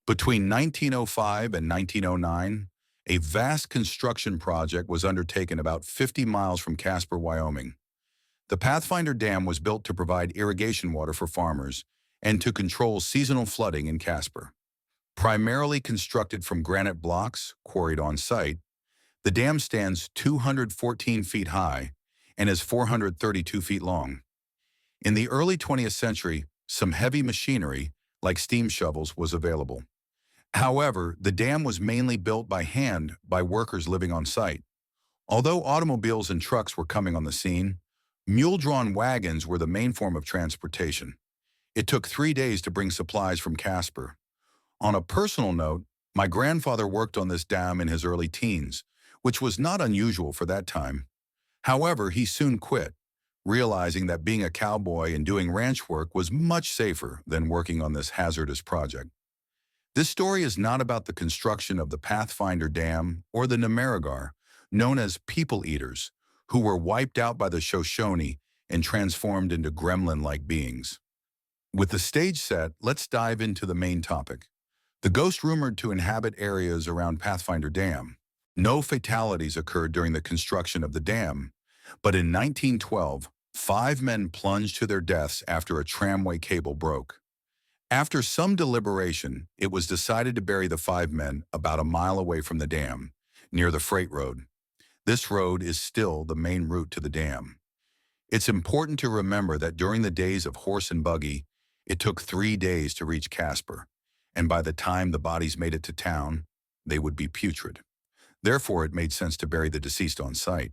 Between 1905 and 1909, a vast construction project was undertaken about 50 miles from Casper, Wyoming. The Pathfinder Dam was built to provide irrigation water for farmers and to control seasonal flooding in Casper. Primarily constructed from granite blocks quarried on site, the dam stands 214 feet high and is 432 feet long. In the early 20th century, some heavy machinery, like steam shovels, was available. However, the dam was mainly built by hand by workers living on site. Although automobiles and trucks were coming on the scene, mule-drawn wagons were the main form of transportation. It took 3 days to bring supplies from Casper. On a personal note, my grandfather worked on this dam in his early teens, which was not unusual for that time. However, he soon quit, realizing that being a cowboy and doing ranch work was much safer than working on this hazardous project. This story is not about the construction of the Pathfinder Dam or the Nimerigar, known as people eaters, who were wiped out by the Shoshone and transformed into gremlin-like beings. With the stage set, let's dive into the main topic. The ghost rumored to inhabit areas around Pathfinder Dam. No fatalities occurred during the construction of the dam, but in 1912, 5 men plunged to their deaths after a tramway cable broke. After some deliberation, it was decided to bury the 5 men about a mile away from the dam, near the freight road. This road is still the main route to the dam. It's important to remember that during the days of horse and buggy, it took 3 days to reach Casper, and by the time the bodies made it to town, they would be putrid. Therefore, it made sense to bury the deceased on site.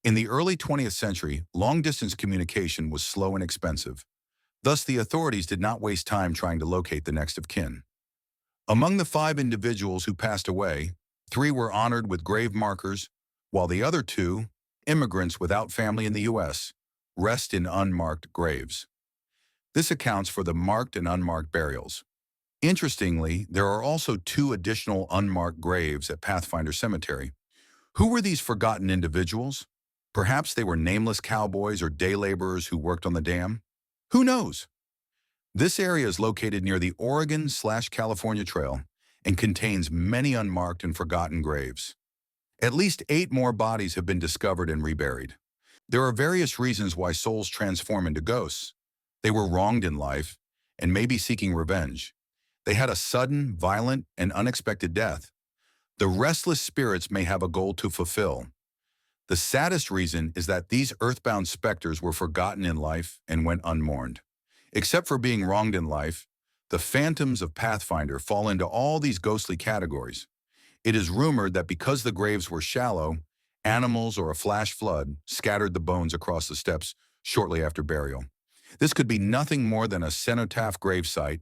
In the early 20th century, long-distance communication was slow and expensive. Thus, the authorities did not waste time trying to locate the next of kin. Among the 5 individuals who passed away, 3 were honored with grave markers, while the other 2, immigrants without family in the U.S., rest in unmarked graves. This accounts for the marked and unmarked burials. Interestingly, there are also 2 additional unmarked graves at Pathfinder Cemetery. Who were these forgotten individuals? Perhaps they were nameless cowboys or day laborers who worked on the dam? Who knows? This area is located near the Oregon/California Trail and contains many unmarked and forgotten graves. At least 8 more bodies have been discovered and reburied. There are various reasons why souls transform into ghosts. They were wronged in life and may be seeking revenge. They had a sudden, violent, and unexpected death. The restless spirits may have a goal to fulfill. The saddest reason is that these earthbound specters were forgotten in life and went unmourned. Except for being wronged in life, the phantoms of Pathfinder fall into all these ghostly categories. It is rumored that because the graves were shallow, animals or a flash flood scattered the bones across the steps shortly after burial. This could be nothing more than a cenotaph gravesite.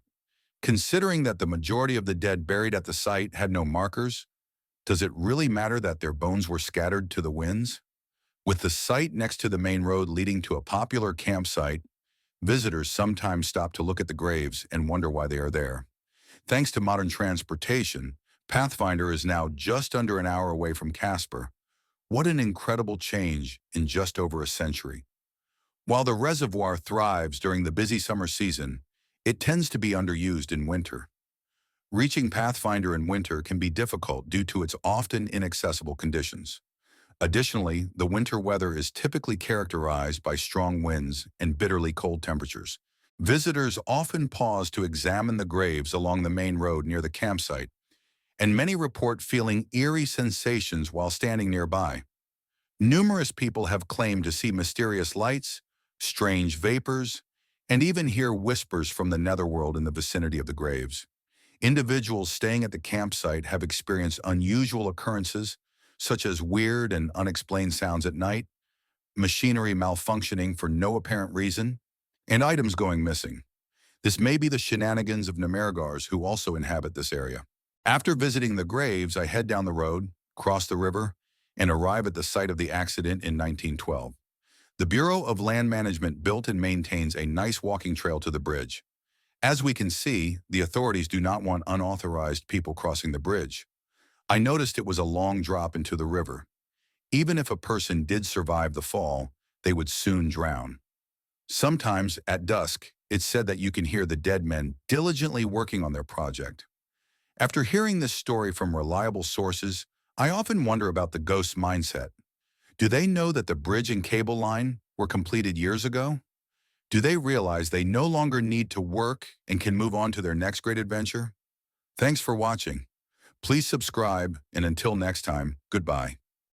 Considering that the majority of the dead buried at the site had no markers, does it really matter that their bones were scattered to the winds? With the site next to the main road leading to a popular campsite, visitors sometimes stop to look at the graves and wonder why they are there. Thanks to modern transportation, Pathfinder is now just under an hour away from Casper. What an incredible change in just over a century. While the reservoir thrives during the busy summer season, it tends to be underused in winter. Reaching Pathfinder in winter can be difficult due to its often inaccessible conditions. Additionally, the winter weather is typically characterized by strong winds and bitterly cold temperatures. Visitors often pause to examine the graves along the main road near the campsite, and many report feeling eerie sensations while standing nearby. Numerous people have claimed to see mysterious lights, strange vapors, and even hear whispers from the netherworld in the vicinity of the graves. Individuals staying at the campsite have experienced unusual occurrences, such as weird and unexplained sounds at night, machinery malfunctioning for no apparent reason, and items going missing. This may be the shenanigans of Nimerigars who also inhabit this area. After visiting the graves, I head down the road, cross the river, and arrive at the site of the accident in 1912. The Bureau of Land Management built and maintains a nice walking trail to the bridge. As we can see, the authorities do not want unauthorized people crossing the bridge. I noticed it was a long drop into the river. Even if a person did survive the fall, they would soon drown. Sometimes, at dusk, it's said that you can hear the dead men diligently working on their project. After hearing this story from reliable sources, I often wonder about the ghost's mindset. Do they know that the bridge and cable line were completed years ago? Do they realize they no longer need to work and can move on to their next great adventure? Thanks for watching. Please subscribe, and until next time, goodbye.